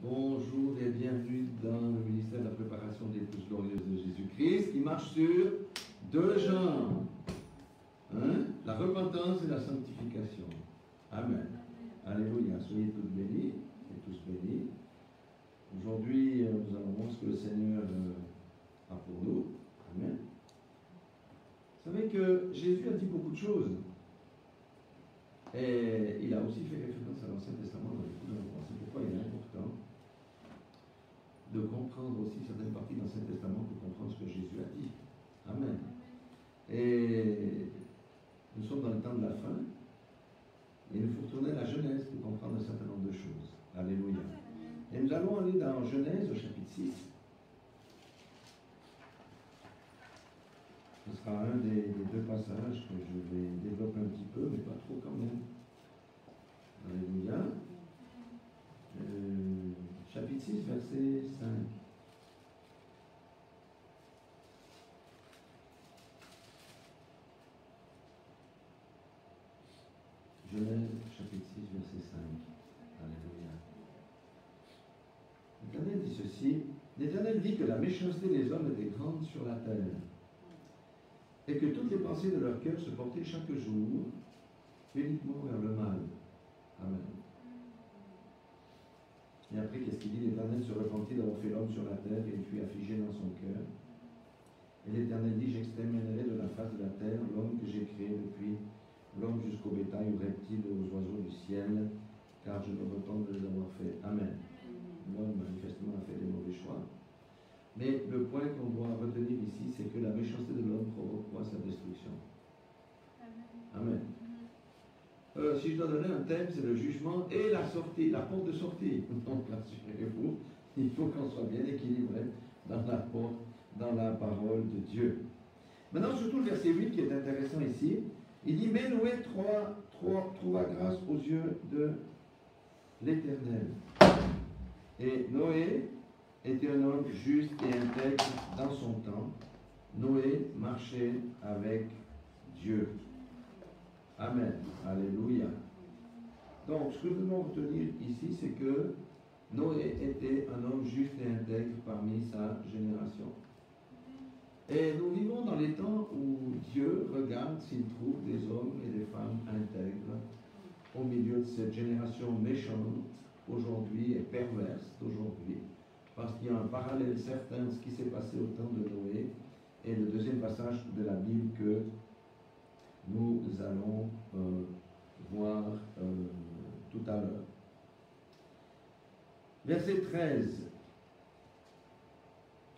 Bonjour et bienvenue dans le ministère de la préparation des épouse glorieuses de Jésus-Christ qui marche sur deux jambes. La repentance et la sanctification. Amen. Alléluia. Soyez tous bénis et tous bénis. Aujourd'hui, nous allons voir ce que le Seigneur a pour nous. Amen. Vous savez que Jésus a dit beaucoup de choses. Et il a aussi fait référence à l'Ancien Testament dans les cours. C'est pourquoi il est important de comprendre aussi certaines parties de l'Ancien Testament pour comprendre ce que Jésus a dit. Amen. Et nous sommes dans le temps de la fin. Et il faut retourner à la Genèse pour comprendre un certain nombre de choses. Alléluia. Et nous allons aller dans Genèse au chapitre 6. Ce sera un des deux passages que je vais développer un petit peu, mais pas trop quand même. Alléluia. Chapitre 6, verset 5. Genèse, chapitre 6, verset 5. Alléluia. L'Éternel dit ceci. L'Éternel dit que la méchanceté des hommes était grande sur la terre, et que toutes les pensées de leur cœur se portaient chaque jour uniquement vers le mal. Amen. Et après, qu'est-ce qu'il dit? L'Éternel se repentit d'avoir fait l'homme sur la terre, et il fut affligé dans son cœur. Et l'Éternel dit, j'exterminerai de la face de la terre l'homme que j'ai créé depuis l'homme jusqu'au bétail, aux reptiles et aux oiseaux du ciel, car je me repens de les avoir fait. Amen. L'homme manifestement a fait des mauvais choix. Mais le point qu'on doit retenir ici, c'est que la méchanceté de l'homme provoque sa destruction. Amen. Si je dois donner un thème, c'est le jugement et la sortie, la porte de sortie. Donc, rassurez-vous, il faut qu'on soit bien équilibré dans la porte, dans la parole de Dieu. Maintenant, surtout le verset 8 qui est intéressant ici, il dit, mais Noé trouva grâce aux yeux de l'Éternel. Et Noé était un homme juste et intègre dans son temps. Noé marchait avec Dieu. Amen. Alléluia. Donc, ce que nous devons retenir ici, c'est que Noé était un homme juste et intègre parmi sa génération. Et nous vivons dans les temps où Dieu regarde s'il trouve des hommes et des femmes intègres au milieu de cette génération méchante aujourd'hui et perverse d'aujourd'hui. Parce qu'il y a un parallèle certain de ce qui s'est passé au temps de Noé et le deuxième passage de la Bible que nous allons voir tout à l'heure. Verset 13.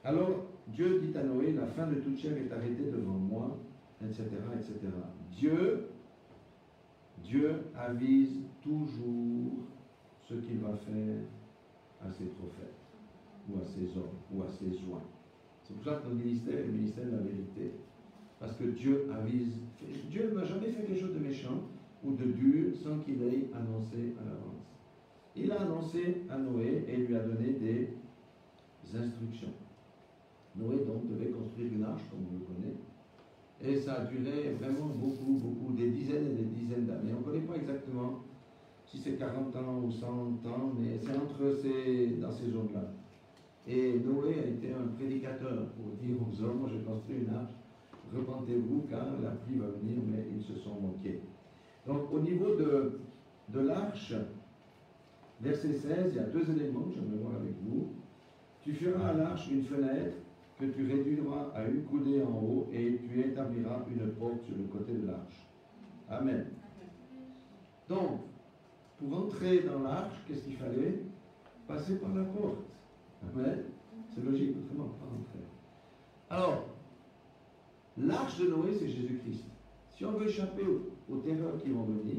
Alors Dieu dit à Noé, la fin de toute chair est arrêtée devant moi, etc., etc. Dieu avise toujours ce qu'il va faire à ses prophètes, ou à ses hommes, ou à ses joints. C'est pour ça que notre ministère est le ministère de la vérité. Parce que Dieu avise. Dieu n'a jamais fait quelque chose de méchant ou de dur sans qu'il ait annoncé à l'avance. Il a annoncé à Noé et lui a donné des instructions. Noé donc devait construire une arche, comme vous le connaissez. Et ça a duré vraiment beaucoup, des dizaines et des dizaines d'années. On ne connaît pas exactement si c'est 40 ans ou 100 ans, mais c'est dans ces zones-là. Et Noé a été un prédicateur pour dire aux hommes, moi j'ai construit une arche, repentez-vous car la pluie va venir, mais ils se sont moqués. Donc au niveau de l'arche, verset 16, il y a deux éléments que j'aimerais voir avec vous. Tu feras à l'arche une fenêtre que tu réduiras à une coudée en haut et tu établiras une porte sur le côté de l'arche. Amen. Donc, pour entrer dans l'arche, qu'est-ce qu'il fallait? Passer par la porte. Amen. C'est logique, autrement, pas rentrer. Alors, l'arche de Noé, c'est Jésus-Christ. Si on veut échapper aux terreurs qui vont venir,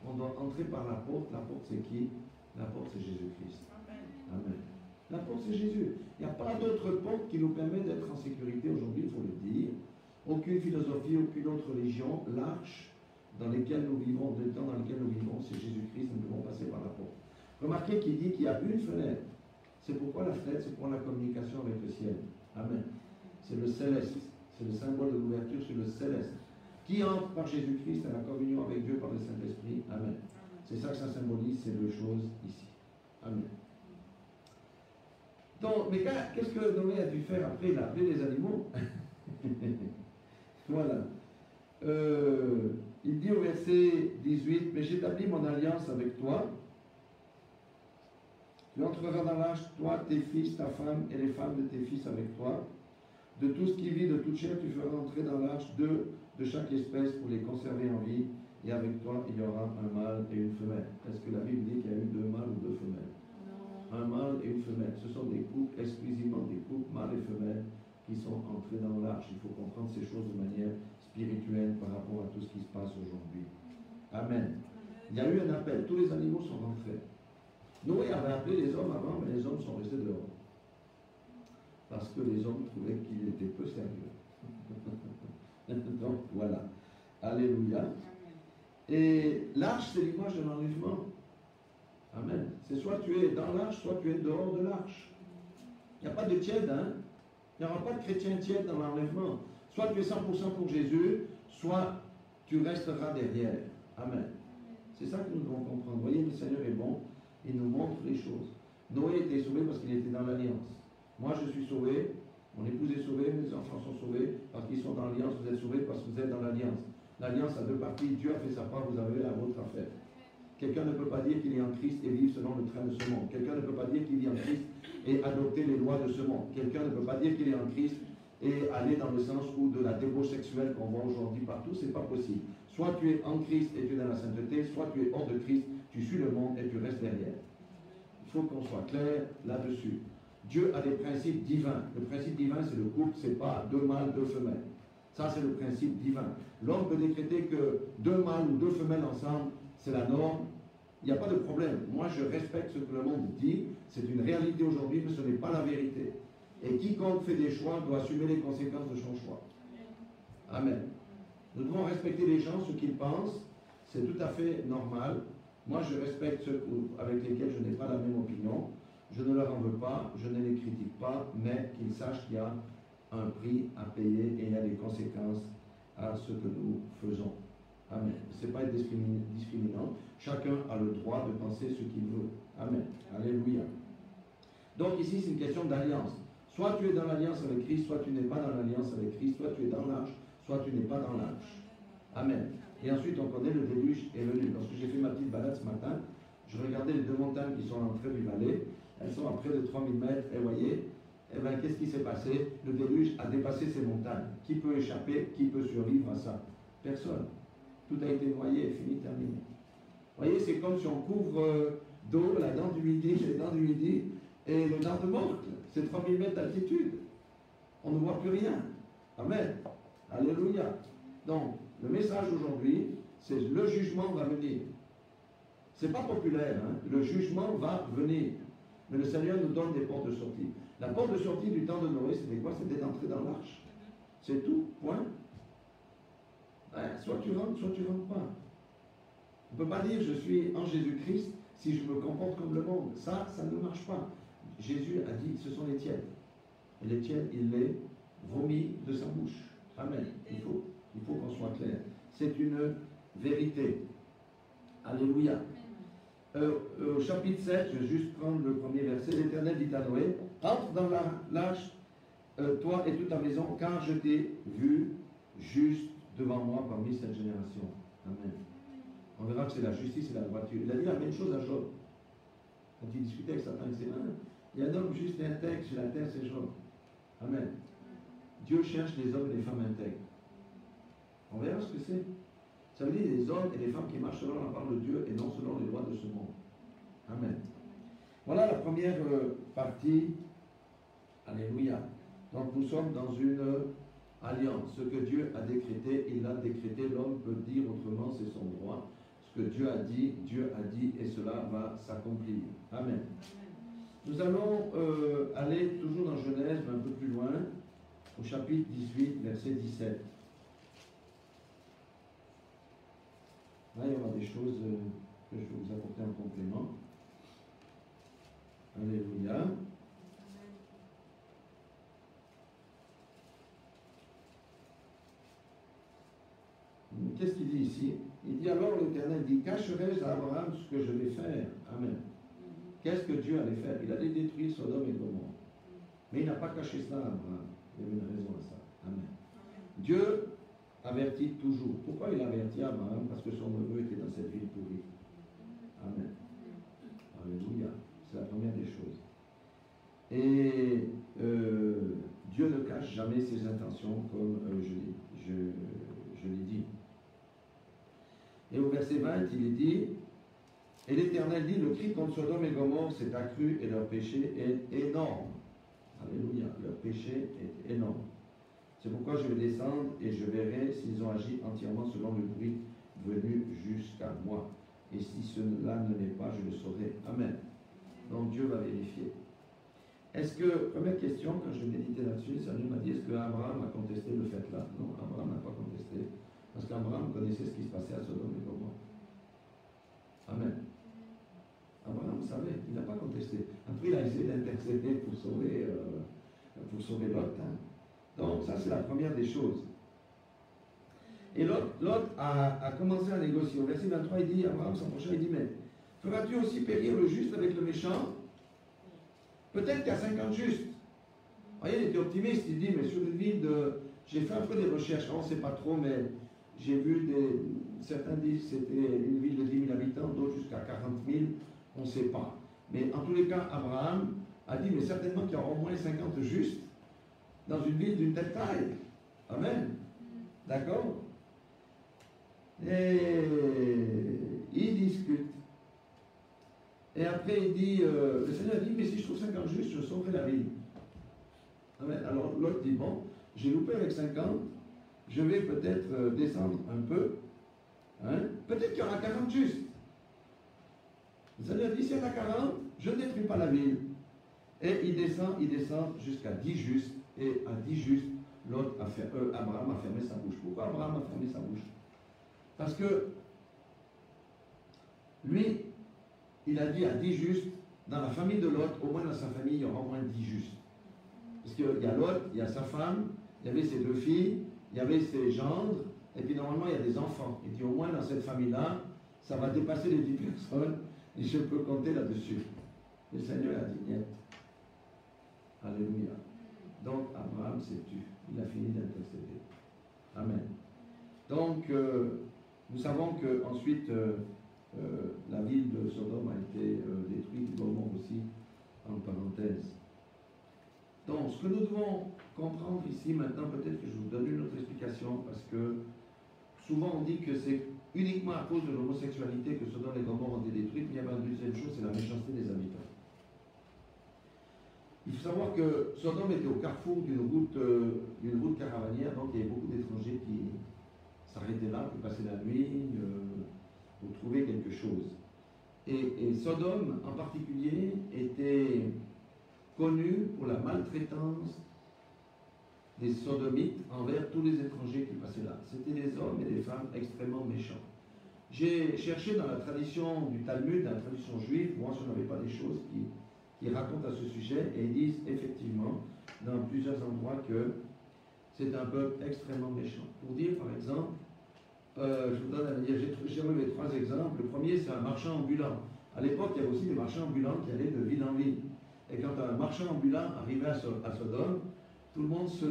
on doit entrer par la porte. La porte, c'est qui? La porte, c'est Jésus-Christ. Amen. La porte, c'est Jésus. Il n'y a pas d'autre porte qui nous permet d'être en sécurité aujourd'hui, il faut le dire. Aucune philosophie, aucune autre religion. L'arche dans lesquelles nous vivons, le temps dans lequel nous vivons, c'est Jésus-Christ, nous devons passer par la porte. Remarquez qu'il dit qu'il y a une fenêtre. C'est pourquoi la fenêtre, c'est pour la communication avec le ciel. Amen. C'est le céleste. C'est le symbole de l'ouverture sur le céleste. Qui entre par Jésus-Christ à la communion avec Dieu par le Saint-Esprit. Amen. C'est ça que ça symbolise, ces deux choses ici. Amen. Donc, mais qu'est-ce que Noé a dû faire après? Il a appelé les animaux. Voilà. Il dit au verset 18, mais j'établis mon alliance avec toi. Tu entreras dans l'arche, toi, tes fils, ta femme et les femmes de tes fils avec toi. De tout ce qui vit, de toute chair, tu feras entrer dans l'arche deux de chaque espèce pour les conserver en vie. Et avec toi, il y aura un mâle et une femelle. Est-ce que la Bible dit qu'il y a eu deux mâles ou deux femelles? Non. Un mâle et une femelle. Ce sont des couples, exclusivement des couples, mâles et femelles, qui sont entrés dans l'arche. Il faut comprendre ces choses de manière spirituelle par rapport à tout ce qui se passe aujourd'hui. Amen. Il y a eu un appel. Tous les animaux sont rentrés. Noé avait appelé les hommes avant, mais les hommes sont restés dehors. Parce que les hommes trouvaient qu'il était peu sérieux. Donc voilà. Alléluia. Et l'arche, c'est l'image de l'enlèvement. Amen. C'est soit tu es dans l'arche, soit tu es dehors de l'arche. Il n'y a pas de tiède, hein. Il n'y aura pas de chrétien tiède dans l'enlèvement. Soit tu es 100% pour Jésus, soit tu resteras derrière. Amen. C'est ça que nous devons comprendre. Vous voyez, le Seigneur est bon. Il nous montre les choses. Noé était sauvé parce qu'il était dans l'alliance. Moi, je suis sauvé. Mon épouse est sauvée. Mes enfants sont sauvés parce qu'ils sont dans l'alliance. Vous êtes sauvés parce que vous êtes dans l'alliance. L'alliance a deux parties. Dieu a fait sa part. Vous avez la vôtre à faire. Quelqu'un ne peut pas dire qu'il est en Christ et vivre selon le train de ce monde. Quelqu'un ne peut pas dire qu'il vit en Christ et adopter les lois de ce monde. Quelqu'un ne peut pas dire qu'il est en Christ et aller dans le sens où de la débauche sexuelle qu'on voit aujourd'hui partout. C'est pas possible. Soit tu es en Christ et tu es dans la sainteté, soit tu es hors de Christ, tu suis le monde et tu restes derrière. Il faut qu'on soit clair là-dessus. Dieu a des principes divins. Le principe divin, c'est le couple, c'est pas deux mâles, deux femelles. Ça, c'est le principe divin. L'homme peut décréter que deux mâles ou deux femelles ensemble, c'est la norme. Il n'y a pas de problème. Moi, je respecte ce que le monde dit. C'est une réalité aujourd'hui, mais ce n'est pas la vérité. Et quiconque fait des choix doit assumer les conséquences de son choix. Amen. Nous devons respecter les gens, ce qu'ils pensent. C'est tout à fait normal. Moi, je respecte ceux avec lesquels je n'ai pas la même opinion. Je ne leur en veux pas, je ne les critique pas, mais qu'ils sachent qu'il y a un prix à payer et il y a des conséquences à ce que nous faisons. Amen. Ce n'est pas être discriminant. Chacun a le droit de penser ce qu'il veut. Amen. Alléluia. Donc ici, c'est une question d'alliance. Soit tu es dans l'alliance avec Christ, soit tu n'es pas dans l'alliance avec Christ, soit tu es dans l'arche, soit tu n'es pas dans l'arche. Amen. Et ensuite, on connaît le déluge est venu. Lorsque j'ai fait ma petite balade ce matin, je regardais les deux montagnes qui sont à l'entrée du vallée. Elles sont à près de 3000 mètres. Et vous voyez, eh bien, qu'est-ce qui s'est passé? Le déluge a dépassé ces montagnes. Qui peut échapper? Qui peut survivre à ça? Personne. Tout a été noyé, fini, terminé. Vous voyez, c'est comme si on couvre d'eau la dent du Midi, les dents du Midi, et le nord de Morcle. C'est 3000 mètres d'altitude. On ne voit plus rien. Amen. Alléluia. Donc, le message aujourd'hui, c'est le jugement va venir. Ce n'est pas populaire, hein? Le jugement va venir. Mais le Seigneur nous donne des portes de sortie. La porte de sortie du temps de Noé, c'était quoi? C'était d'entrer dans l'arche. C'est tout, point. Soit tu rentres, soit tu ne rentres pas. On ne peut pas dire je suis en Jésus-Christ si je me comporte comme le monde. Ça ne marche pas. Jésus a dit ce sont les tièdes. Et les tièdes, il les vomit de sa bouche. Amen. Il faut qu'on soit clair. C'est une vérité. Alléluia. Au chapitre 7, je vais juste prendre le premier verset. L'Éternel dit à Noé, entre dans l'arche, toi et toute ta maison, car je t'ai vu juste devant moi parmi cette génération. Amen. On verra que c'est la justice et la droiture. Il a dit la même chose à Job. Quand il discutait avec Satan, il disait, il y a un homme juste et intègre sur la terre, c'est Job. Amen. Dieu cherche les hommes et les femmes intègres. On verra ce que c'est. Ça veut dire des hommes et des femmes qui marchent selon la parole de Dieu et non selon les lois de ce monde. Amen. Voilà la première partie. Alléluia. Donc nous sommes dans une alliance. Ce que Dieu a décrété, il l'a décrété. L'homme peut dire autrement, c'est son droit. Ce que Dieu a dit et cela va s'accomplir. Amen. Nous allons aller toujours dans Genèse, mais un peu plus loin, au chapitre 18, verset 17. Là, il y aura des choses que je vais vous apporter en complément. Alléluia. Qu'est-ce qu'il dit ici? Il dit alors l'Éternel dit, cacherai-je à Abraham ce que je vais faire? Amen. qu'est-ce que Dieu allait faire? Il allait détruire Sodome et Gomorrhe. Mais il n'a pas caché ça à Abraham. Il y avait une raison à ça. Amen. Dieu avertit toujours. Pourquoi il avertit Abraham? Parce que son neveu était dans cette ville pourrie. Amen. Alléluia. C'est la première des choses. Et Dieu ne cache jamais ses intentions, comme je l'ai dit. Et au verset 20, il est dit, et l'Éternel dit, le cri contre Sodome et Gomorrhe s'est accru et leur péché est énorme. Alléluia, leur péché est énorme. C'est pourquoi je vais descendre et je verrai s'ils ont agi entièrement selon le bruit venu jusqu'à moi. Et si cela ne l'est pas, je le saurai. Amen. Donc Dieu va vérifier. Est-ce que, première question, quand je méditais là-dessus, le Seigneur m'a dit, est-ce que Abraham a contesté le fait là? Non, Abraham n'a pas contesté. Parce qu'Abraham connaissait ce qui se passait à Sodome et Gomorrhe. Amen. Abraham savait, il n'a pas contesté. Après, il a essayé d'intercéder pour sauver Lot. Hein. Donc, ça, c'est la première des choses. Et Lot a commencé à négocier. Au verset 23, il dit, Abraham s'approcha, il dit, mais feras-tu aussi périr le juste avec le méchant? Peut-être qu'il y a 50 justes. Vous voyez, il était optimiste, il dit, mais sur une ville de... J'ai fait un peu des recherches, on ne sait pas trop, mais j'ai vu certains disent que c'était une ville de 10 000 habitants, d'autres jusqu'à 40 000, on ne sait pas. Mais en tous les cas, Abraham a dit, mais certainement qu'il y aura au moins 50 justes dans une ville d'une telle taille. Amen. D'accord? Et il discute. Et après, il dit, le Seigneur dit, mais si je trouve 50 justes, je sauverai la ville. Amen. Alors l'autre dit, bon, j'ai loupé avec 50, je vais peut-être descendre un peu. Hein? Peut-être qu'il y aura 40 justes. Le Seigneur dit, s'il y en a 40, je ne détruis pas la ville. Et il descend jusqu'à 10 justes. Et à 10 justes, Abraham a fermé sa bouche. Pourquoi Abraham a fermé sa bouche? Parce que lui, il a dit à 10 justes, dans la famille de Lot, au moins dans sa famille, il y aura au moins 10 justes. Parce qu'il y a Lot, il y a sa femme, il y avait ses 2 filles, il y avait ses gendres, et puis normalement il y a des enfants. Il dit au moins dans cette famille-là, ça va dépasser les 10 personnes, et je peux compter là-dessus. Le Seigneur a dit, niet. Alléluia. Donc Abraham s'est tu. Il a fini d'intercéder. Amen. Donc, nous savons qu'ensuite, la ville de Sodome a été détruite, Gomorrhe aussi, en parenthèse. Donc, ce que nous devons comprendre ici, maintenant, peut-être que je vous donne une autre explication, parce que souvent on dit que c'est uniquement à cause de l'homosexualité que Sodome et Gomorrhe ont été détruites, mais il y a une deuxième chose, c'est la méchanceté des habitants. Il faut savoir que Sodome était au carrefour d'une route caravanière, donc il y avait beaucoup d'étrangers qui s'arrêtaient là pour passer la nuit, pour trouver quelque chose. Et Sodome, en particulier, était connu pour la maltraitance des sodomites envers tous les étrangers qui passaient là. C'était des hommes et des femmes extrêmement méchants. J'ai cherché dans la tradition du Talmud, dans la tradition juive, moi je n'avais pas des choses qui racontent à ce sujet, et ils disent effectivement, dans plusieurs endroits, que c'est un peuple extrêmement méchant. Pour dire, par exemple, je vous donne j'ai relevé 3 exemples. Le premier, c'est un marchand ambulant. À l'époque, il y avait aussi des marchands ambulants qui allaient de ville en ville. Et quand un marchand ambulant arrivait à Sodome, tout le monde se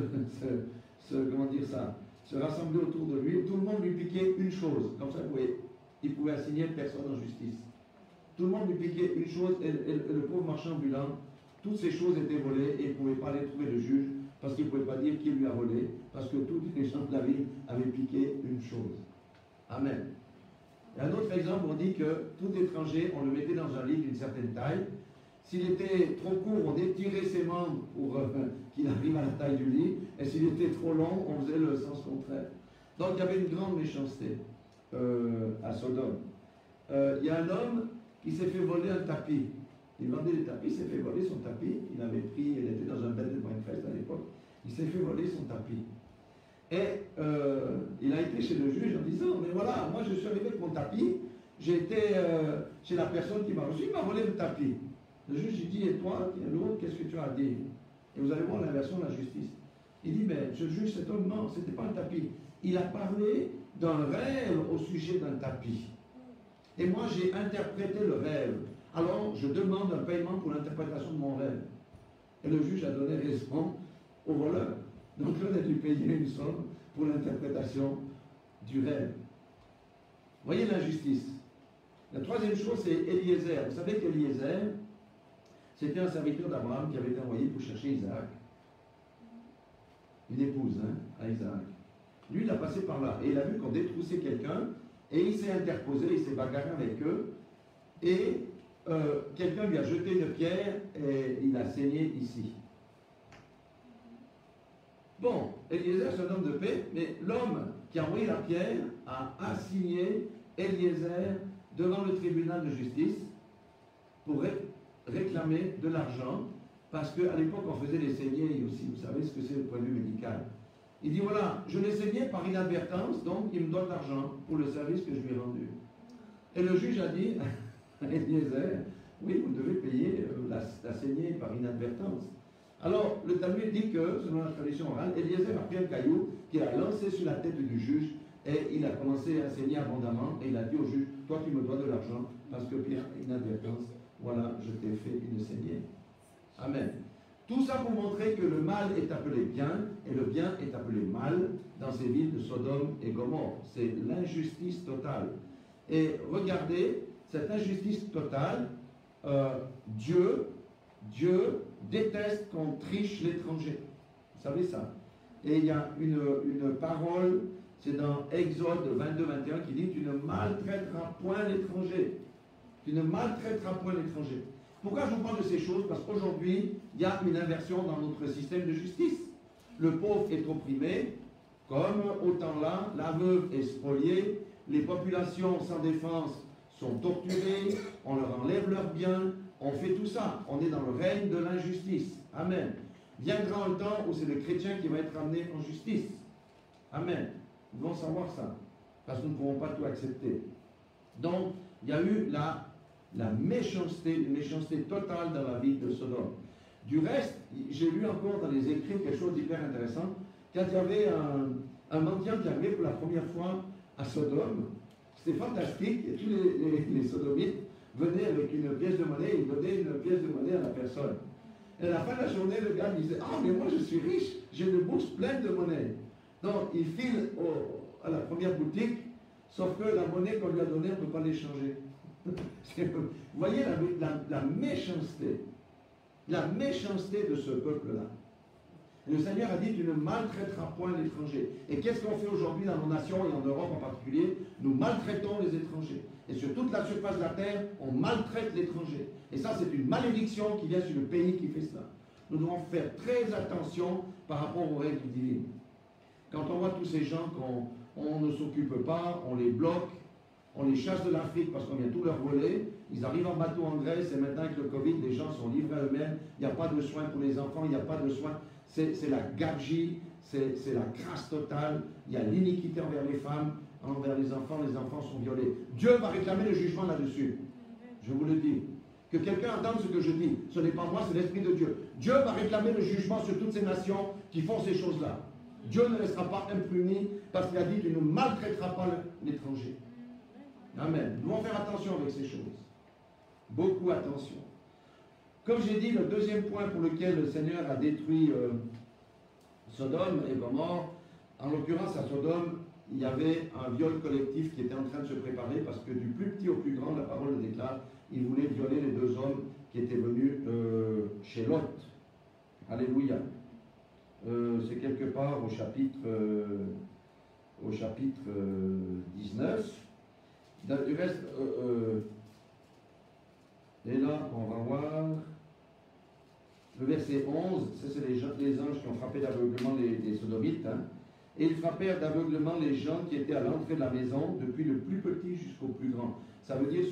rassemblait autour de lui, tout le monde lui piquait une chose. Comme ça, il pouvait assigner personne en justice. Tout le monde lui piquait une chose, et le pauvre marchand ambulant, toutes ces choses étaient volées, et il ne pouvait pas aller trouver le juge, parce qu'il ne pouvait pas dire qui lui a volé, parce que tous les gens de la ville avaient piqué une chose. Amen. Et un autre exemple, on dit que tout étranger, on le mettait dans un lit d'une certaine taille. S'il était trop court, on étirait ses membres pour qu'il arrive à la taille du lit, et s'il était trop long, on faisait le sens contraire. Donc il y avait une grande méchanceté à Sodome. Il y a un homme qui s'est fait voler un tapis. Il vendait des tapis, il s'est fait voler son tapis. Il était dans un bed and breakfast à l'époque. Il s'est fait voler son tapis. Et il a été chez le juge en disant, mais voilà, moi je suis arrivé avec mon tapis, j'ai été chez la personne qui m'a reçu, il m'a volé le tapis. Le juge il dit, et toi, l'autre, qu'est-ce que tu as dit? Et vous allez voir l'inversion de la justice. Il dit, mais je juge cet homme, non, ce n'était pas un tapis. Il a parlé d'un rêve au sujet d'un tapis. Et moi j'ai interprété le rêve Alors, je demande un paiement pour l'interprétation de mon rêve. Et le juge a donné raison au voleur. Donc, l'on a dû payer une somme pour l'interprétation du rêve. Voyez l'injustice. La troisième chose, c'est Eliezer. Vous savez qu'Eliezer, c'était un serviteur d'Abraham qui avait été envoyé pour chercher Isaac. Une épouse, à Isaac. Lui, il a passé par là. Et il a vu qu'on détroussait quelqu'un. Et il s'est interposé, il s'est bagarré avec eux. Et quelqu'un lui a jeté une pierre et il a saigné ici. Bon, Eliezer, c'est un homme de paix, mais l'homme qui a envoyé la pierre a assigné Eliezer devant le tribunal de justice pour réclamer de l'argent, parce qu'à l'époque, on faisait les saignées aussi. Vous savez ce que c'est le point de vue médical. Il dit, voilà, je l'ai saigné par inadvertance, donc il me donne l'argent pour le service que je lui ai rendu. Et le juge a dit à Eliezer, oui, vous devez payer la saignée par inadvertance. Alors, le Talmud dit que, selon la tradition orale, Eliezer a pris un caillou qu'il a lancé sur la tête du juge et il a commencé à saigner abondamment et il a dit au juge, toi tu me dois de l'argent parce que par inadvertance, voilà, je t'ai fait une saignée. Amen. Tout ça pour montrer que le mal est appelé bien et le bien est appelé mal dans ces villes de Sodome et Gomorrhe. C'est l'injustice totale. Et regardez, cette injustice totale, Dieu déteste qu'on triche l'étranger. Vous savez ça? Et il y a une parole, c'est dans Exode 22-21 qui dit « Tu ne maltraiteras point l'étranger. Tu ne maltraiteras point l'étranger. » Pourquoi je vous parle de ces choses? Parce qu'aujourd'hui, il y a une inversion dans notre système de justice. Le pauvre est opprimé, comme au temps-là, la veuve est spoliée, les populations sans défense sont torturées, on leur enlève leurs biens, on fait tout ça. On est dans le règne de l'injustice. Amen. Viendra un temps où c'est le chrétien qui va être amené en justice. Amen. Nous devons savoir ça, parce que nous ne pouvons pas tout accepter. Donc, il y a eu la méchanceté, une méchanceté totale dans la vie de Sodome. Du reste, j'ai lu encore dans les écrits quelque chose d'hyper intéressant. Quand il y avait un mendiant qui arrivait pour la première fois à Sodome, c'était fantastique, et tous les sodomites venaient avec une pièce de monnaie, ils donnaient une pièce de monnaie à la personne. Et à la fin de la journée, le gars disait, « Ah, mais moi je suis riche, j'ai une bourse pleine de monnaie. » Donc, il file à la première boutique, sauf que la monnaie qu'on lui a donnée, on ne peut pas l'échanger. Vous voyez la méchanceté. La méchanceté de ce peuple-là. Le Seigneur a dit, tu ne maltraiteras point l'étranger. Et qu'est-ce qu'on fait aujourd'hui dans nos nations et en Europe en particulier? Nous maltraitons les étrangers. Et sur toute la surface de la terre, on maltraite l'étranger. Et ça, c'est une malédiction qui vient sur le pays qui fait cela. Nous devons faire très attention par rapport aux règles divines. Quand on voit tous ces gens qu'on ne s'occupe pas, on les bloque, on les chasse de l'Afrique parce qu'on vient tout leur voler, ils arrivent en bateau en Grèce et maintenant avec le Covid, les gens sont livrés à eux-mêmes, il n'y a pas de soins pour les enfants, il n'y a pas de soins, c'est la gabegie, c'est la crasse totale, il y a l'iniquité envers les femmes, envers les enfants sont violés. Dieu va réclamer le jugement là-dessus, je vous le dis. Que quelqu'un entende ce que je dis, ce n'est pas moi, c'est l'Esprit de Dieu. Dieu va réclamer le jugement sur toutes ces nations qui font ces choses-là. Dieu ne laissera pas impuni parce qu'il a dit, tu ne maltraiteras pas l'étranger. Amen. Nous devons faire attention avec ces choses. Beaucoup attention. Comme j'ai dit, le deuxième point pour lequel le Seigneur a détruit Sodome et Gomorrhe, en l'occurrence à Sodome, il y avait un viol collectif qui était en train de se préparer parce que du plus petit au plus grand, la parole le déclare, il voulait violer les deux hommes qui étaient venus chez Lot. Alléluia. C'est quelque part au chapitre 19. Du reste, et là, on va voir le verset 11, ça c'est les anges qui ont frappé d'aveuglement les sodomites, hein. Et ils frappèrent d'aveuglement les gens qui étaient à l'entrée de la maison, depuis le plus petit jusqu'au plus grand. Ça veut dire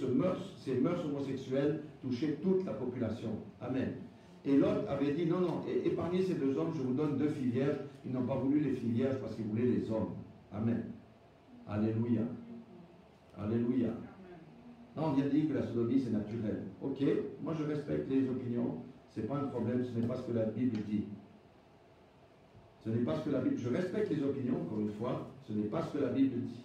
ces mœurs homosexuelles touchaient toute la population. Amen. Et Lot avait dit, non, épargnez ces deux hommes, je vous donne 2 filles vierges. Ils n'ont pas voulu les filles vierges parce qu'ils voulaient les hommes. Amen. Alléluia. Alléluia. Non, on vient de dire que la sodomie c'est naturel. Ok, moi je respecte les opinions, ce n'est pas un problème, ce n'est pas ce que la Bible dit. Ce n'est pas ce que la Bible... Je respecte les opinions, encore une fois, ce n'est pas ce que la Bible dit.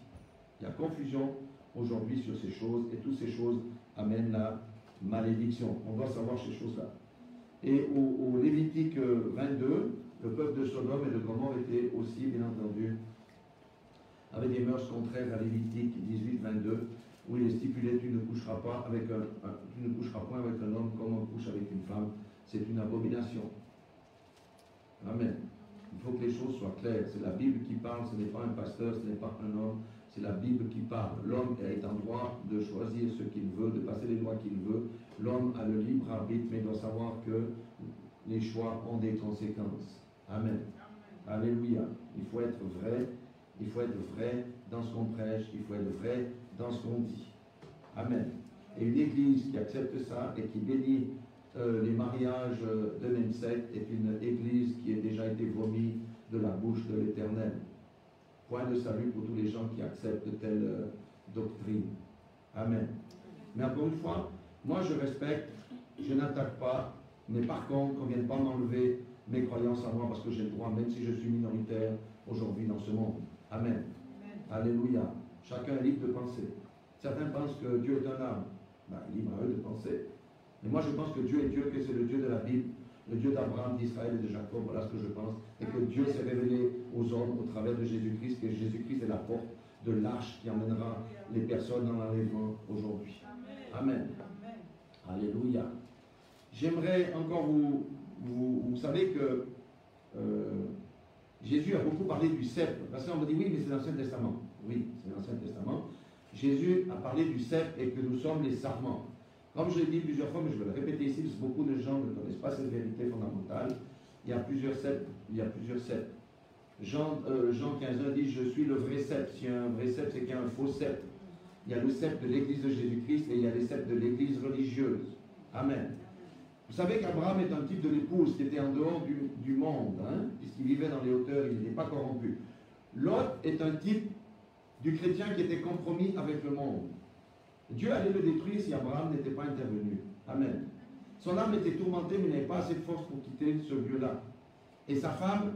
Il y a confusion aujourd'hui sur ces choses, et toutes ces choses amènent la malédiction. On doit savoir ces choses-là. Et au Lévitique 22, le peuple de Sodome et de Gomorrhe était aussi, bien entendu, avec des mœurs contraires à Lévitique 18, 22, où il est stipulé tu ne coucheras pas avec tu ne coucheras point avec un homme comme on couche avec une femme. C'est une abomination. Amen. Il faut que les choses soient claires. C'est la Bible qui parle, ce n'est pas un pasteur, ce n'est pas un homme, c'est la Bible qui parle. L'homme est en droit de choisir ce qu'il veut, de passer les lois qu'il veut. L'homme a le libre arbitre, mais il doit savoir que les choix ont des conséquences. Amen. Alléluia. Il faut être vrai. Il faut être vrai dans ce qu'on prêche. Il faut être vrai dans ce qu'on dit. Amen. Et une église qui accepte ça et qui bénit les mariages de même sexe est une église qui a déjà été vomi de la bouche de l'Éternel. Point de salut pour tous les gens qui acceptent telle doctrine. Amen. Mais encore une fois, moi je respecte, je n'attaque pas, mais par contre, qu'on ne vienne pas m'enlever mes croyances à moi parce que j'ai le droit, même si je suis minoritaire aujourd'hui dans ce monde. Amen. Alléluia. Chacun est libre de penser. Certains pensent que Dieu est un âme. Ben, libre à eux de penser. Mais moi je pense que Dieu est Dieu, que c'est le Dieu de la Bible, le Dieu d'Abraham, d'Israël et de Jacob, voilà ce que je pense. Et que Dieu s'est révélé aux hommes au travers de Jésus-Christ, que Jésus-Christ est la porte de l'arche qui emmènera les personnes dans l'enlèvement aujourd'hui. Amen. Alléluia. J'aimerais encore vous savez que Jésus a beaucoup parlé du sceptre. Parce qu'on me dit oui, mais c'est l'Ancien Testament. Oui, c'est l'Ancien Testament. Jésus a parlé du sceptre et que nous sommes les sarments. Comme je l'ai dit plusieurs fois, mais je vais le répéter ici, parce que beaucoup de gens ne connaissent pas cette vérité fondamentale. Il y a plusieurs sceptres. Il y a plusieurs sceptres. Jean 15 dit, je suis le vrai sceptre. Si un vrai sceptre, c'est qu'il y a un faux sceptre. Il y a le sceptre de l'Église de Jésus-Christ et il y a les sceptres de l'Église religieuse. Amen. Vous savez qu'Abraham est un type de l'épouse qui était en dehors du monde, hein, puisqu'il vivait dans les hauteurs, il n'était pas corrompu. Lot est un type du chrétien qui était compromis avec le monde. Dieu allait le détruire si Abraham n'était pas intervenu. Amen. Son âme était tourmentée, mais il n'avait pas assez de force pour quitter ce lieu-là. Et sa femme,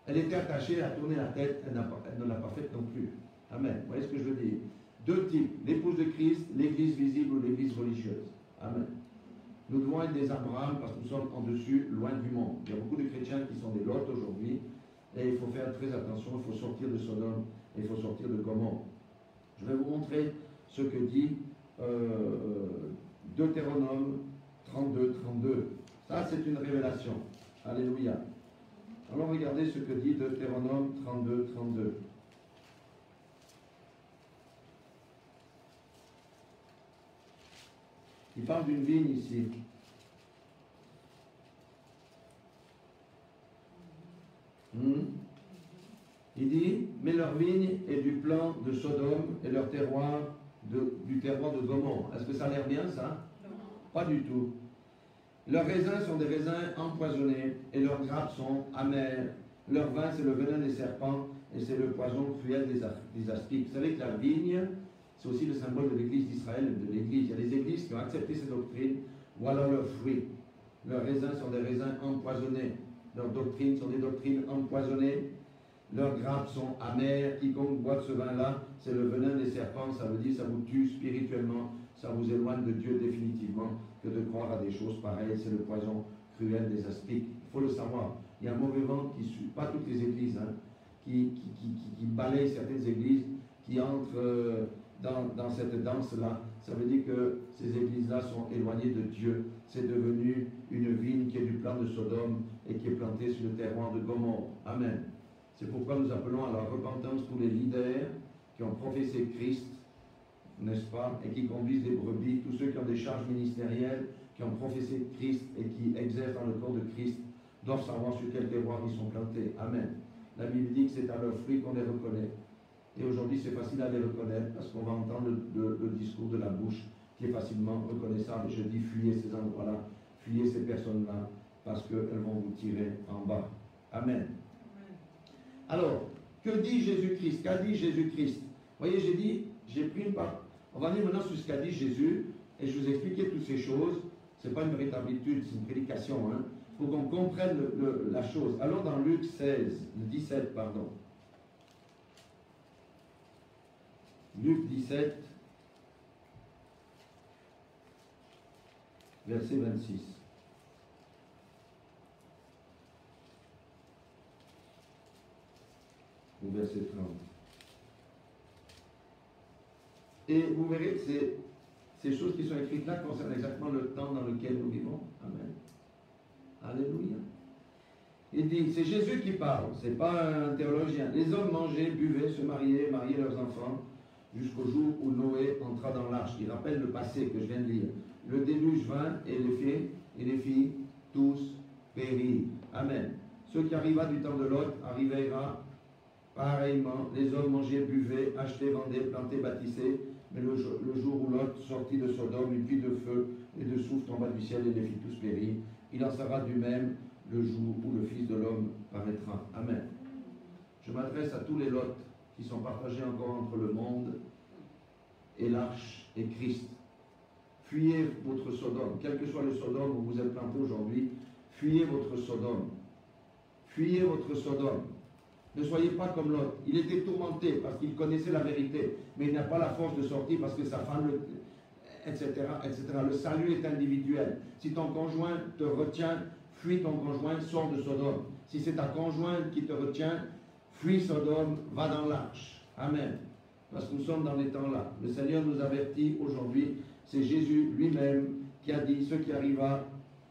elle était attachée, elle a tourné la tête, elle ne l'a pas faite non plus. Amen. Vous voyez ce que je veux dire? Deux types, l'épouse de Christ, l'église visible ou l'église religieuse. Amen. Nous devons être des Abraham parce que nous sommes en dessus, loin du monde. Il y a beaucoup de chrétiens qui sont des Lot aujourd'hui, et il faut faire très attention, il faut sortir de Sodome, et il faut sortir de Gomorrhe. Je vais vous montrer ce que dit Deutéronome 32, 32. Ça, c'est une révélation. Alléluia. Alors, regardez ce que dit Deutéronome 32, 32. Il parle d'une vigne ici. Il dit, mais leur vigne est du plan de Sodome et leur terroir du terroir de Gomorrhe. Est-ce que ça a l'air bien, ça? Non. Pas du tout. Leurs raisins sont des raisins empoisonnés et leurs grappes sont amères. Leur vin, c'est le venin des serpents et c'est le poison cruel des aspics. Vous savez que la vigne, c'est aussi le symbole de l'église d'Israël, de l'église. Il y a des églises qui ont accepté cette doctrine, ou alors leurs fruits. Leurs raisins sont des raisins empoisonnés. Leurs doctrines sont des doctrines empoisonnées. Leurs grappes sont amères. Quiconque boit de ce vin-là, c'est le venin des serpents. Ça veut dire ça vous tue spirituellement. Ça vous éloigne de Dieu définitivement que de croire à des choses pareilles. C'est le poison cruel des aspics. Il faut le savoir. Il y a un mauvais vent qui suit, pas toutes les églises, hein, qui balaye certaines églises, qui entrent dans cette danse-là. Ça veut dire que ces églises-là sont éloignées de Dieu. C'est devenu une vigne qui est du plan de Sodome et qui est plantée sur le terroir de Gomorrhe. Amen. C'est pourquoi nous appelons à la repentance tous les leaders qui ont professé Christ, n'est-ce pas, et qui conduisent les brebis, tous ceux qui ont des charges ministérielles, qui ont professé Christ et qui exercent dans le corps de Christ, doivent savoir sur quel terroir ils sont plantés. Amen. La Bible dit que c'est à leurs fruits qu'on les reconnaît. Et aujourd'hui, c'est facile à les reconnaître parce qu'on va entendre le discours de la bouche qui est facilement reconnaissable. Je dis, fuyez ces endroits-là, fuyez ces personnes-là, parce qu'elles vont vous tirer en bas. Amen. Alors, que dit Jésus-Christ? Qu'a dit Jésus-Christ? Vous voyez, j'ai pris une part. On va aller maintenant sur ce qu'a dit Jésus, et je vous ai expliqué toutes ces choses. Ce n'est pas une véritable étude, c'est une prédication. Hein. Il faut qu'on comprenne la chose. Alors, dans Luc 16, 17, pardon. Luc 17. verset 26. Au verset 30. Et vous verrez que ces choses qui sont écrites là concernent exactement le temps dans lequel nous vivons. Amen. Alléluia. Il dit, c'est Jésus qui parle, c'est pas un théologien. Les hommes mangeaient, buvaient, se mariaient leurs enfants, jusqu'au jour où Noé entra dans l'arche. Il rappelle le passé que je viens de lire. Le déluge vint et les filles, tous périrent. Amen. Ce qui arriva du temps de Lot arrivera pareillement. Les hommes mangeaient, buvaient, achetaient, vendaient, plantaient, bâtissaient. Mais le jour où Lot sortit de Sodome, une pluie de feu et de souffle tomba du ciel et les fit tous périr. Il en sera du même le jour où le Fils de l'homme paraîtra. Amen. Je m'adresse à tous les Lots qui sont partagés encore entre le monde et l'arche et Christ. Fuyez votre Sodome, quel que soit le Sodome où vous êtes planté aujourd'hui, fuyez votre Sodome. Fuyez votre Sodome. Ne soyez pas comme Lot. Il était tourmenté parce qu'il connaissait la vérité, mais il n'a pas la force de sortir parce que sa femme, etc., etc. Le salut est individuel. Si ton conjoint te retient, fuis ton conjoint, sors de Sodome. Si c'est ta conjointe qui te retient, fuis Sodome, va dans l'arche. Amen. Parce que nous sommes dans les temps-là. Le Seigneur nous avertit aujourd'hui. C'est Jésus lui-même qui a dit ce qui arriva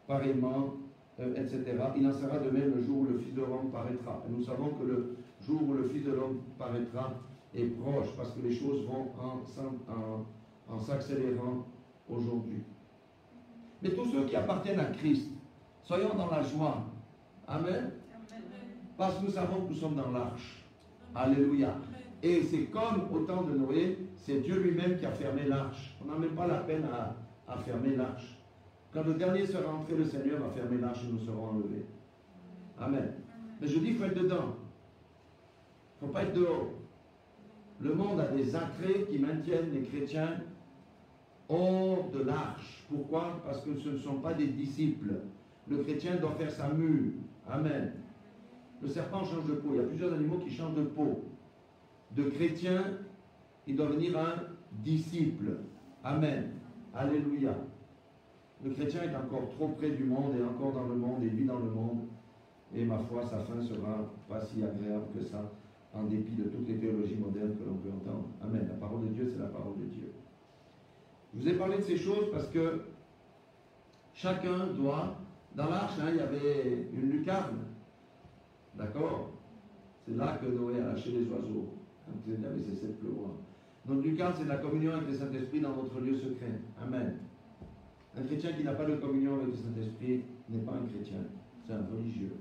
pareillement, etc. Il en sera de même le jour où le Fils de l'homme paraîtra. Et nous savons que le jour où le Fils de l'homme paraîtra est proche parce que les choses vont en s'accélérant aujourd'hui. Mais tous ceux qui appartiennent à Christ, soyons dans la joie. Amen. Parce que nous savons que nous sommes dans l'arche. Alléluia. Et c'est comme au temps de Noé, c'est Dieu lui-même qui a fermé l'arche. On n'a même pas la peine à fermer l'arche. Quand le dernier sera entré, le Seigneur va fermer l'arche et nous serons enlevés. Amen. Mais je dis, il faut être dedans. Il ne faut pas être dehors. Le monde a des attraits qui maintiennent les chrétiens hors de l'arche. Pourquoi? Parce que ce ne sont pas des disciples. Le chrétien doit faire sa mue. Amen. Le serpent change de peau. Il y a plusieurs animaux qui changent de peau. De chrétien, il doit venir un disciple. Amen. Alléluia. Le chrétien est encore trop près du monde et encore dans le monde et vit dans le monde. Et ma foi, sa fin sera pas si agréable que ça, en dépit de toutes les théologies modernes que l'on peut entendre. Amen. La parole de Dieu, c'est la parole de Dieu. Je vous ai parlé de ces choses parce que chacun doit... Dans l'arche, il y avait une lucarne. D'accord? C'est là que Noé a lâché les oiseaux. Quand il avait cessé de pleuvoir. Donc lucarne, c'est la communion avec le Saint-Esprit dans notre lieu secret. Amen. Un chrétien qui n'a pas de communion avec le Saint-Esprit n'est pas un chrétien. C'est un religieux.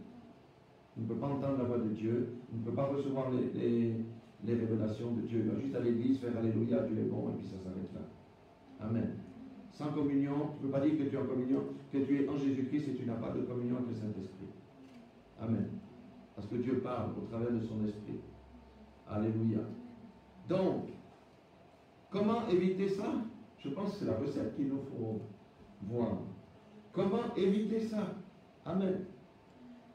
Il ne peut pas entendre la voix de Dieu. Il ne peut pas recevoir les révélations de Dieu. Il va juste à l'église faire Alléluia, Dieu est bon, et puis ça s'arrête là. Amen. Sans communion, tu ne peux pas dire que tu es en communion, que tu es en Jésus-Christ et tu n'as pas de communion avec le Saint-Esprit. Amen. Parce que Dieu parle au travers de son esprit. Alléluia. Donc, comment éviter ça? Je pense que c'est la recette qu'il nous faut voir. Comment éviter ça? Amen.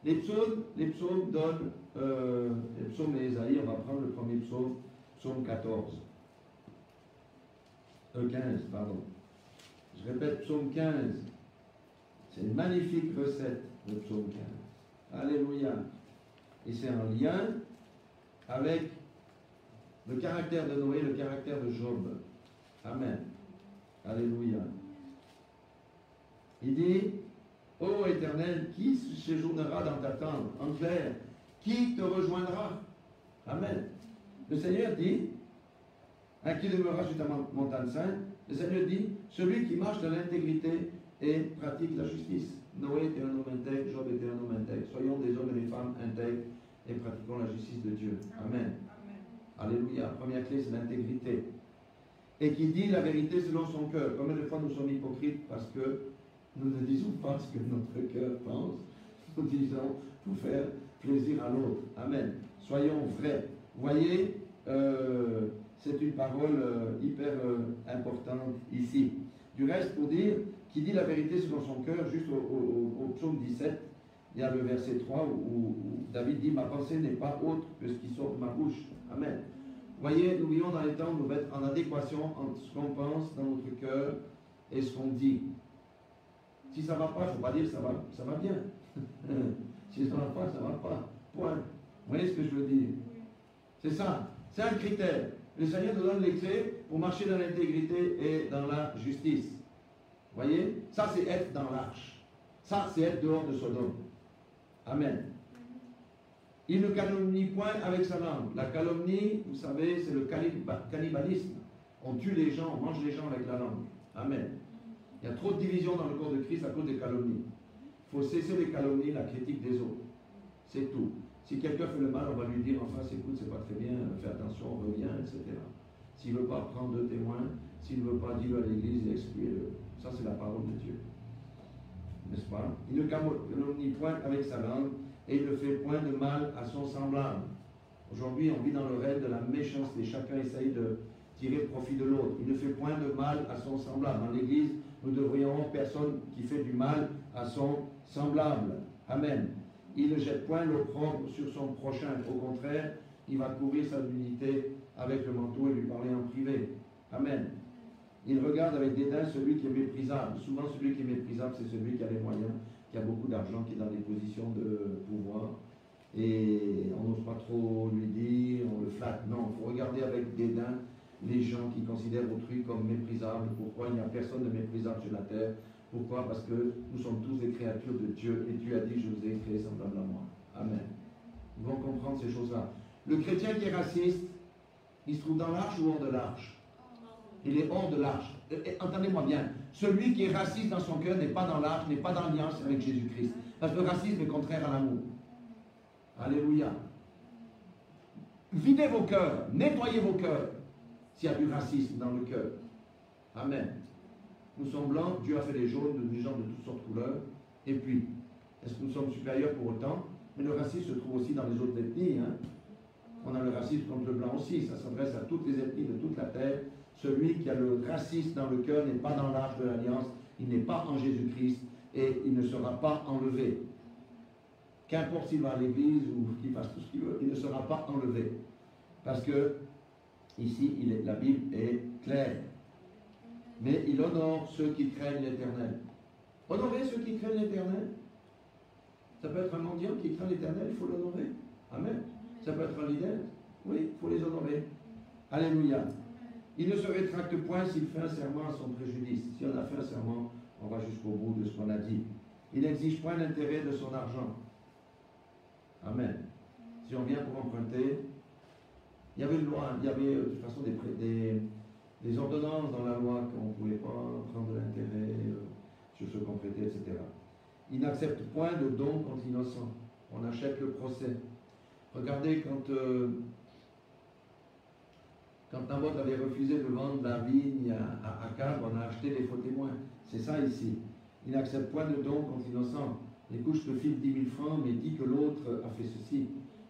Les psaumes donnent, les psaumes et Ésaïe, on va prendre le premier psaume, psaume 14. 15, pardon. Je répète, psaume 15. C'est une magnifique recette, le psaume 15. Alléluia. Et c'est en lien avec le caractère de Noé, le caractère de Job. Amen. Alléluia. Il dit, ô Éternel, qui séjournera dans ta tente? En clair, qui te rejoindra? Amen. Le Seigneur dit, à qui demeurera sur ta montagne sainte? Le Seigneur dit, celui qui marche dans l'intégrité et pratique la justice. Noé était un homme intègre, Job était un homme intègre. Soyons des hommes et des femmes intègres et pratiquons la justice de Dieu. Amen. Alléluia. Première clé, c'est l'intégrité. Et qui dit la vérité selon son cœur. Combien de fois nous sommes hypocrites parce que nous ne disons pas ce que notre cœur pense. Nous disons pour faire plaisir à l'autre. Amen. Soyons vrais. Voyez, c'est une parole hyper importante ici. Du reste, pour dire, qui dit la vérité selon son cœur, juste au psaume 17, il y a le verset 3 où David dit, ma pensée n'est pas autre que ce qui sort de ma bouche. Amen. Voyez, nous vivons dans les temps où nous devons être en adéquation entre ce qu'on pense dans notre cœur et ce qu'on dit. Si ça ne va pas, il ne faut pas dire ça va bien. Si ça ne va pas, ça ne va pas. Point. Vous voyez ce que je veux dire? C'est ça. C'est un critère. Le Seigneur nous donne les clés pour marcher dans l'intégrité et dans la justice. Vous voyez? Ça, c'est être dans l'arche. Ça, c'est être dehors de Sodome. Amen. Il ne calomnie point avec sa langue. La calomnie, vous savez, c'est le cannibalisme. On tue les gens, on mange les gens avec la langue. Amen. Il y a trop de divisions dans le corps de Christ à cause des calomnies. Il faut cesser les calomnies, la critique des autres. C'est tout. Si quelqu'un fait le mal, on va lui dire en face, écoute, c'est pas très bien, fais attention, reviens, etc. S'il ne veut pas prendre deux témoins, s'il ne veut pas dire à l'église et exclure, ça c'est la parole de Dieu. N'est-ce pas? Il ne calomnie point avec sa langue et il ne fait point de mal à son semblable. Aujourd'hui, on vit dans le règne de la méchanceté. Chacun essaye de tirer profit de l'autre. Il ne fait point de mal à son semblable. Dans l'église, nous devrions avoir personne qui fait du mal à son semblable. Amen. Il ne jette point l'opprobre sur son prochain. Au contraire, il va couvrir sa nudité avec le manteau et lui parler en privé. Amen. Il regarde avec dédain celui qui est méprisable. Souvent, celui qui est méprisable, c'est celui qui a les moyens, qui a beaucoup d'argent, qui est dans des positions de pouvoir. Et on n'ose pas trop lui dire, on le flatte. Non, il faut regarder avec dédain les gens qui considèrent autrui comme méprisables. Pourquoi il n'y a personne de méprisable sur la terre? Pourquoi? Parce que nous sommes tous des créatures de Dieu. Et Dieu a dit, je vous ai créé semblable à moi. Amen. Ils vont comprendre ces choses-là. Le chrétien qui est raciste, il se trouve dans l'arche ou hors de l'arche? Il est hors de l'arche. Entendez-moi bien. Celui qui est raciste dans son cœur n'est pas dans l'arche, n'est pas dans l'alliance avec Jésus-Christ. Parce que le racisme est contraire à l'amour. Alléluia. Videz vos cœurs, nettoyez vos cœurs s'il y a du racisme dans le cœur. Amen. Nous sommes blancs, Dieu a fait des jaunes, des gens de toutes sortes de couleurs. Et puis, est-ce que nous sommes supérieurs pour autant? Mais le racisme se trouve aussi dans les autres ethnies. Hein? On a le racisme contre le blanc aussi. Ça s'adresse à toutes les ethnies de toute la terre. Celui qui a le racisme dans le cœur n'est pas dans l'arche de l'alliance. Il n'est pas en Jésus-Christ et il ne sera pas enlevé. Qu'importe s'il va à l'église ou qu'il fasse tout ce qu'il veut, il ne sera pas enlevé. Parce que, ici, la Bible est claire. Mais il honore ceux qui craignent l'Éternel. Honorer ceux qui craignent l'Éternel. Ça peut être un mendiant qui craint l'Éternel, il faut l'honorer. Amen. Ça peut être un leader. Oui, il faut les honorer. Alléluia. Il ne se rétracte point s'il fait un serment à son préjudice. Si on a fait un serment, on va jusqu'au bout de ce qu'on a dit. Il n'exige point l'intérêt de son argent. Amen. Si on vient pour emprunter, il y avait une loi, il y avait de toute façon des ordonnances dans la loi qu'on ne pouvait pas prendre de l'intérêt sur ce qu'on prêtait, etc. Il n'accepte point de don contre l'innocent. On achète le procès. Regardez quand Naboth avait refusé de vendre la vigne à Akab, on a acheté les faux témoins. C'est ça ici. Il n'accepte point de don contre l'innocent. Écoute, je te file 10 000 francs, mais dis que l'autre a fait ceci.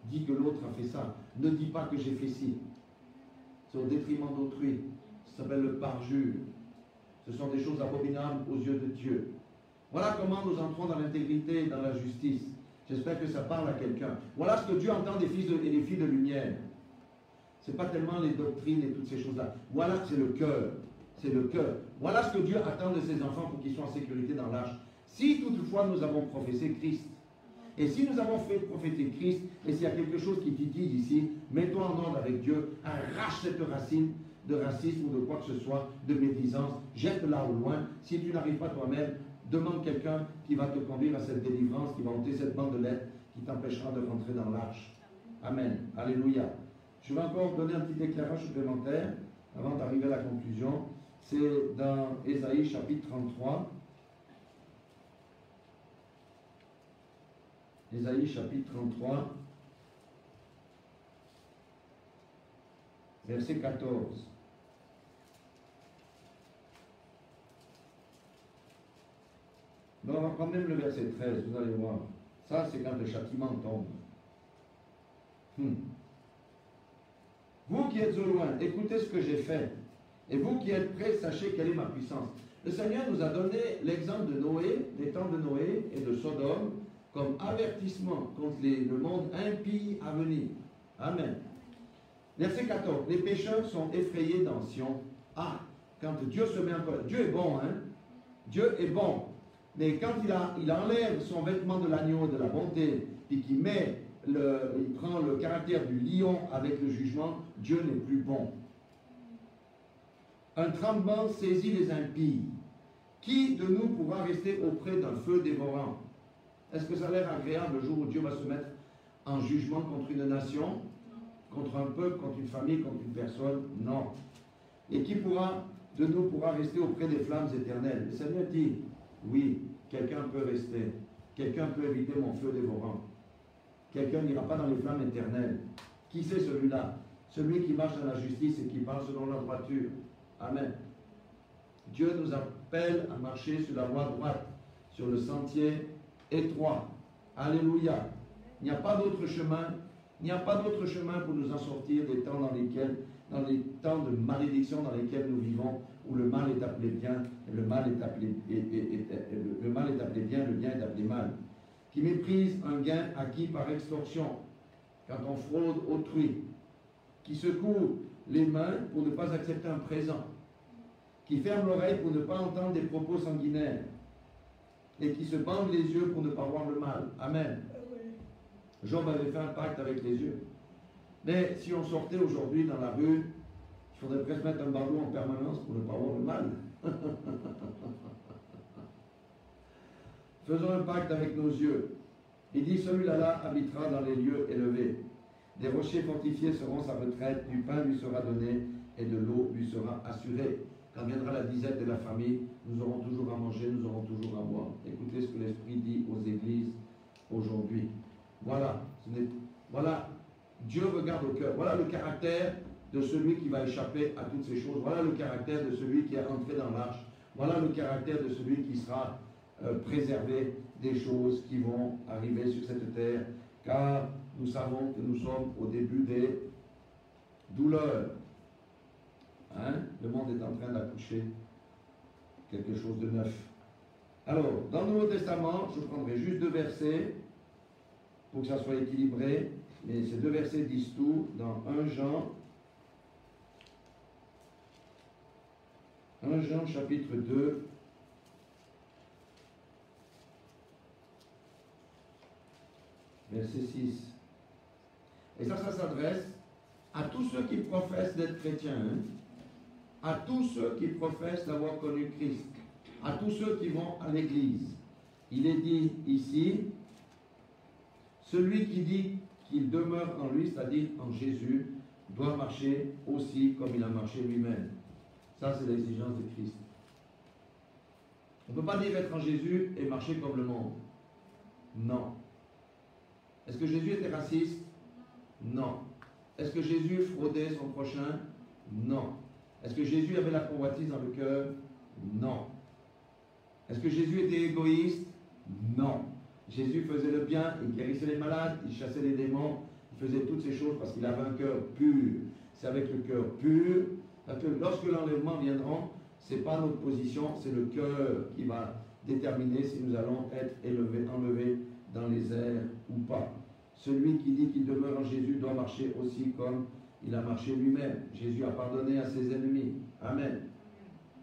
Dis que l'autre a fait ça. Ne dis pas que j'ai fait ci. C'est au détriment d'autrui. Ça s'appelle le parjure. Ce sont des choses abominables aux yeux de Dieu. Voilà comment nous entrons dans l'intégrité et dans la justice. J'espère que ça parle à quelqu'un. Voilà ce que Dieu entend des fils et des filles de lumière. Ce n'est pas tellement les doctrines et toutes ces choses-là. Voilà, c'est le cœur. C'est le cœur. Voilà ce que Dieu attend de ses enfants pour qu'ils soient en sécurité dans l'arche. Si toutefois nous avons professé Christ, et si nous avons fait prophéter Christ, et s'il y a quelque chose qui titille ici, mets-toi en ordre avec Dieu, arrache cette racine de racisme ou de quoi que ce soit, de médisance, jette-la au loin. Si tu n'arrives pas toi-même, demande quelqu'un qui va te conduire à cette délivrance, qui va ôter cette bandelette, qui t'empêchera de rentrer dans l'arche. Amen. Alléluia. Je vais encore donner un petit éclairage supplémentaire avant d'arriver à la conclusion. C'est dans Ésaïe chapitre 33. Ésaïe chapitre 33, verset 14. Mais on va quand même le verset 13, vous allez voir. Ça, c'est quand le châtiment tombe. Vous qui êtes au loin, écoutez ce que j'ai fait. Et vous qui êtes près, sachez quelle est ma puissance. Le Seigneur nous a donné l'exemple de Noé, des temps de Noé et de Sodome, comme avertissement contre le monde impie à venir. Amen. Verset 14. Les pécheurs sont effrayés dans Sion. Ah, quand Dieu se met en colère. Dieu est bon, hein? Dieu est bon. Mais quand il enlève son vêtement de l'agneau de la bonté, et qu'il il prend le caractère du lion avec le jugement, Dieu n'est plus bon. Un tremblement saisit les impies. Qui de nous pourra rester auprès d'un feu dévorant? Est-ce que ça a l'air agréable le jour où Dieu va se mettre en jugement contre une nation, contre un peuple, contre une famille, contre une personne? Non. Et qui de nous pourra rester auprès des flammes éternelles? Le Seigneur dit, oui, quelqu'un peut rester. Quelqu'un peut éviter mon feu dévorant. Quelqu'un n'ira pas dans les flammes éternelles. Qui c'est celui-là? Celui qui marche dans la justice et qui parle selon la droiture. Amen. Dieu nous appelle à marcher sur la voie droite, sur le sentier étroit. Alléluia. Il n'y a pas d'autre chemin. Il n'y a pas d'autre chemin pour nous en sortir des temps dans les temps de malédiction dans lesquels nous vivons, où le mal est appelé bien, et le mal est appelé bien, le bien est appelé mal. Qui méprise un gain acquis par extorsion, quand on fraude autrui, qui secoue les mains pour ne pas accepter un présent, qui ferme l'oreille pour ne pas entendre des propos sanguinaires, et qui se bande les yeux pour ne pas voir le mal. Amen. Job avait fait un pacte avec les yeux. Mais si on sortait aujourd'hui dans la rue, il faudrait presque mettre un bandeau en permanence pour ne pas voir le mal. Faisons un pacte avec nos yeux. Il dit, celui-là habitera dans les lieux élevés. Des rochers fortifiés seront sa retraite, du pain lui sera donné et de l'eau lui sera assurée. Quand viendra la disette de la famille, nous aurons toujours à manger, nous aurons toujours à boire. Écoutez ce que l'Esprit dit aux églises aujourd'hui. Voilà, Dieu regarde au cœur. Voilà le caractère de celui qui va échapper à toutes ces choses. Voilà le caractère de celui qui est entré dans l'arche. Voilà le caractère de celui qui sera préservé des choses qui vont arriver sur cette terre. Car nous savons que nous sommes au début des douleurs. Hein? Le monde est en train d'accoucher quelque chose de neuf. Alors, dans le Nouveau Testament, je prendrai juste 2 versets pour que ça soit équilibré. Mais ces 2 versets disent tout. Dans 1 Jean chapitre 2, verset 6. Et ça s'adresse à tous ceux qui professent d'être chrétiens, hein? À tous ceux qui professent d'avoir connu Christ, à tous ceux qui vont à l'église. Il est dit ici, celui qui dit qu'il demeure en lui, c'est-à-dire en Jésus, doit marcher aussi comme il a marché lui-même. Ça, c'est l'exigence de Christ. On ne peut pas dire être en Jésus et marcher comme le monde. Non. Est-ce que Jésus était raciste? Non. Est-ce que Jésus fraudait son prochain? Non. Est-ce que Jésus avait la convoitise dans le cœur? Non. Est-ce que Jésus était égoïste? Non. Jésus faisait le bien, il guérissait les malades, il chassait les démons, il faisait toutes ces choses parce qu'il avait un cœur pur. C'est avec le cœur pur, parce que lorsque l'enlèvement viendra, ce n'est pas notre position, c'est le cœur qui va déterminer si nous allons être enlevés dans les airs ou pas. Celui qui dit qu'il demeure en Jésus doit marcher aussi comme il a marché lui-même. Jésus a pardonné à ses ennemis. Amen.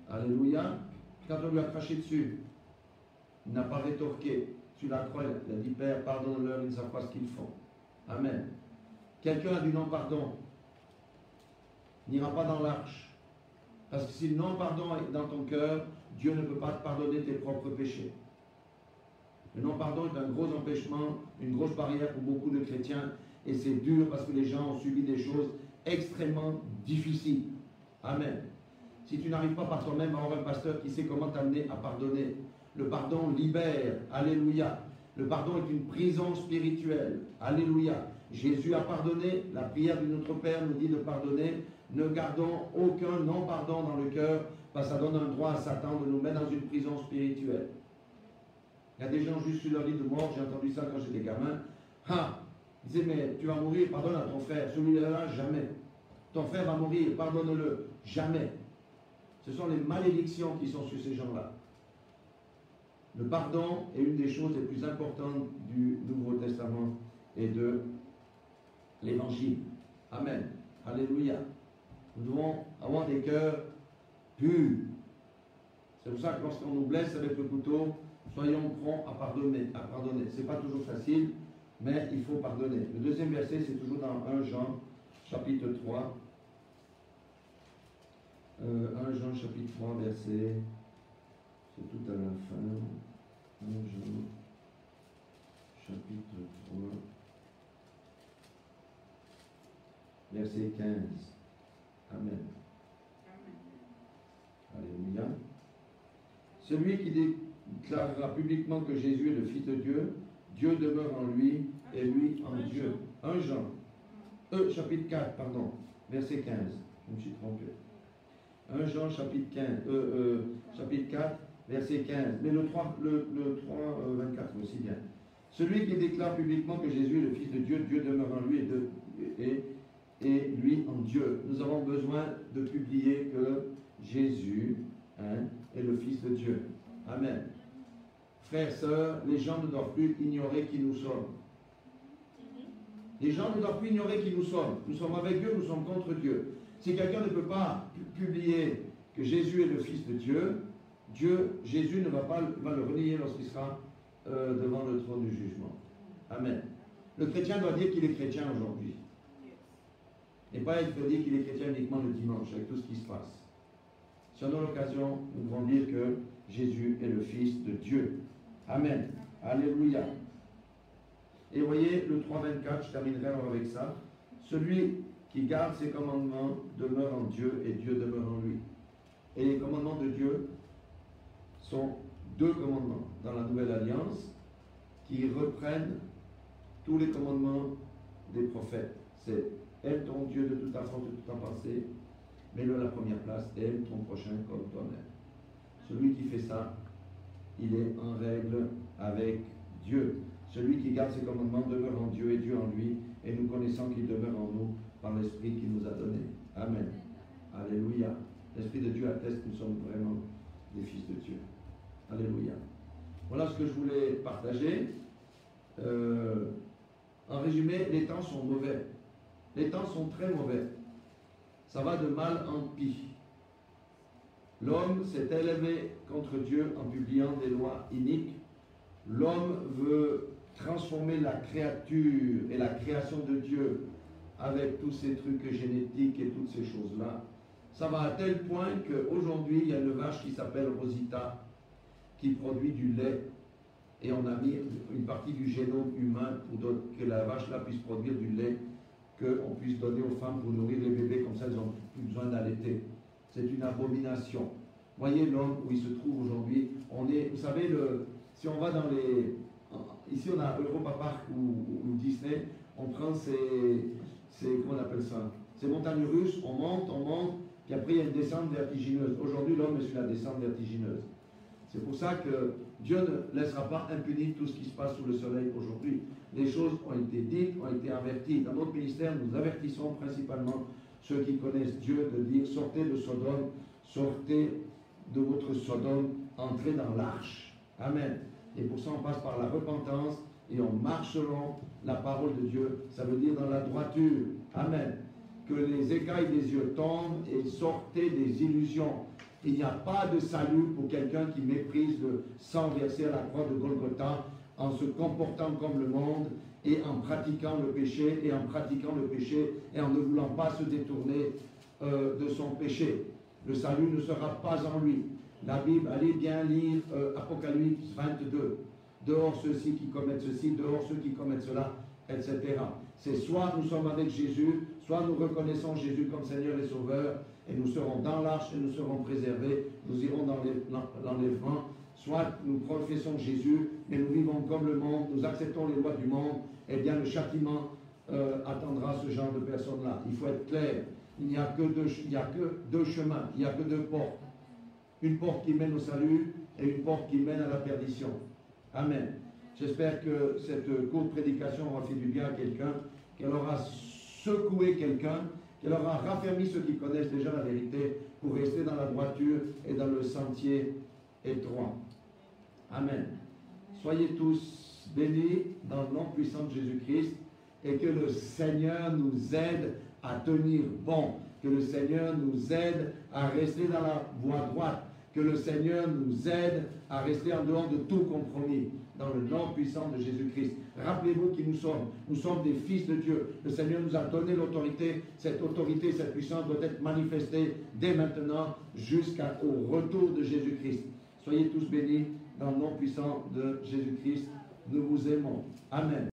Alléluia. Quand on lui a craché dessus, il n'a pas rétorqué. Sur la croix, il a dit, Père, pardonne-leur, ils ne savent pas ce qu'ils font. Amen. Quelqu'un a du non-pardon, n'ira pas dans l'arche. Parce que si le non-pardon est dans ton cœur, Dieu ne peut pas te pardonner tes propres péchés. Le non-pardon est un gros empêchement, une grosse barrière pour beaucoup de chrétiens. Et c'est dur parce que les gens ont subi des choses extrêmement difficiles. Amen. Si tu n'arrives pas par toi-même à avoir un pasteur qui sait comment t'amener à pardonner, le pardon libère. Alléluia. Le pardon est une prison spirituelle. Alléluia. Jésus a pardonné. La prière de notre Père nous dit de pardonner. Ne gardons aucun non-pardon dans le cœur, parce que ça donne un droit à Satan de nous mettre dans une prison spirituelle. Il y a des gens juste sur leur lit de mort, j'ai entendu ça quand j'étais gamin. Ah, ils disaient, mais tu vas mourir, pardonne à ton frère. Celui-là, jamais. Ton frère va mourir, pardonne-le. Jamais. Ce sont les malédictions qui sont sur ces gens-là. Le pardon est une des choses les plus importantes du Nouveau Testament et de l'Évangile. Amen. Alléluia. Nous devons avoir des cœurs purs. C'est pour ça que lorsqu'on nous blesse avec le couteau, il Soyons prompts à pardonner. Ce n'est pas toujours facile, mais il faut pardonner. Le deuxième verset, c'est toujours dans 1 Jean, chapitre 3. 1 Jean, chapitre 3, verset, c'est tout à la fin. 1 Jean, chapitre 3, verset 15. Amen. Alléluia. Celui qui déclarera publiquement que Jésus est le Fils de Dieu, Dieu demeure en lui et lui en Dieu. 1 Jean, chapitre 4, pardon, verset 15. Je me suis trompé. 1 Jean, chapitre 4, verset 15. Mais le 3, 24 aussi bien. Celui qui déclare publiquement que Jésus est le Fils de Dieu, Dieu demeure en lui et lui en Dieu. Nous avons besoin de publier que Jésus est le Fils de Dieu. Amen. Frères, sœurs, les gens ne doivent plus ignorer qui nous sommes. Les gens ne doivent plus ignorer qui nous sommes. Nous sommes avec Dieu, nous sommes contre Dieu. Si quelqu'un ne peut pas publier que Jésus est le Fils de Dieu, Jésus ne va le renier lorsqu'il sera devant le trône du jugement. Amen. Le chrétien doit dire qu'il est chrétien aujourd'hui. Et pas être dire qu'il est chrétien uniquement le dimanche, avec tout ce qui se passe. Si on a l'occasion, nous devons dire que Jésus est le Fils de Dieu. Amen. Alléluia. Et voyez, le 3,24, je terminerai alors avec ça. Celui qui garde ses commandements demeure en Dieu et Dieu demeure en lui. Et les commandements de Dieu sont deux commandements dans la Nouvelle Alliance qui reprennent tous les commandements des prophètes. C'est aime ton Dieu de toute ta force, de toute ta pensée. Mets-le à la première place, aime ton prochain comme toi-même. Celui qui fait ça, il est en règle avec Dieu. Celui qui garde ses commandements demeure en Dieu et Dieu en lui, et nous connaissons qu'il demeure en nous par l'Esprit qu'il nous a donné. Amen. Alléluia. L'Esprit de Dieu atteste que nous sommes vraiment des fils de Dieu. Alléluia. Voilà ce que je voulais partager. En résumé, les temps sont mauvais. Les temps sont très mauvais. Ça va de mal en pis. L'homme s'est élevé contre Dieu en publiant des lois iniques. L'homme veut transformer la créature et la création de Dieu avec tous ces trucs génétiques et toutes ces choses-là. Ça va à tel point qu'aujourd'hui, il y a une vache qui s'appelle Rosita, qui produit du lait. Et on a mis une partie du génome humain pour que la vache-là puisse produire du lait, qu'on puisse donner aux femmes pour nourrir les bébés, comme ça elles n'ont plus besoin d'allaiter. C'est une abomination. Voyez l'homme où il se trouve aujourd'hui. Vous savez, si on va dans les... Ici on a Europa Park ou Disney, on prend comment on appelle ça? Ces montagnes russes, on monte, puis après il y a une descente vertigineuse. Aujourd'hui l'homme est sur la descente vertigineuse. C'est pour ça que Dieu ne laissera pas impuni tout ce qui se passe sous le soleil aujourd'hui. Les choses ont été dites, ont été averties. Dans notre ministère, nous avertissons principalement ceux qui connaissent Dieu de dire sortez de Sodome, sortez de votre Sodome, entrez dans l'arche. Amen. Et pour ça, on passe par la repentance et on marche selon la parole de Dieu. Ça veut dire dans la droiture. Amen. Que les écailles des yeux tombent et sortez des illusions. Il n'y a pas de salut pour quelqu'un qui méprise le sang versé à la croix de Golgotha en se comportant comme le monde et en pratiquant le péché et en ne voulant pas se détourner de son péché. Le salut ne sera pas en lui. La Bible, allez bien lire Apocalypse 22. Dehors ceux-ci qui commettent ceci, dehors ceux qui commettent cela, etc. C'est soit nous sommes avec Jésus, soit nous reconnaissons Jésus comme Seigneur et Sauveur, et nous serons dans l'arche et nous serons préservés, nous irons dans l'enlèvement, soit nous professons Jésus, mais nous vivons comme le monde, nous acceptons les lois du monde, et bien le châtiment attendra ce genre de personnes-là. Il faut être clair, il n'y a que deux chemins, il n'y a que deux portes. Une porte qui mène au salut et une porte qui mène à la perdition. Amen. J'espère que cette courte prédication aura fait du bien à quelqu'un, qu'elle aura secoué quelqu'un, qu'elle aura raffermi ceux qui connaissent déjà la vérité pour rester dans la droiture et dans le sentier étroit. Amen. Soyez tous bénis dans le nom puissant de Jésus-Christ et que le Seigneur nous aide à tenir bon, que le Seigneur nous aide à rester dans la voie droite, Que le Seigneur nous aide à rester en dehors de tout compromis, dans le nom puissant de Jésus-Christ. Rappelez-vous qui nous sommes. Nous sommes des fils de Dieu. Le Seigneur nous a donné l'autorité. Cette autorité, cette puissance doit être manifestée dès maintenant jusqu'au retour de Jésus-Christ. Soyez tous bénis dans le nom puissant de Jésus-Christ. Nous vous aimons. Amen.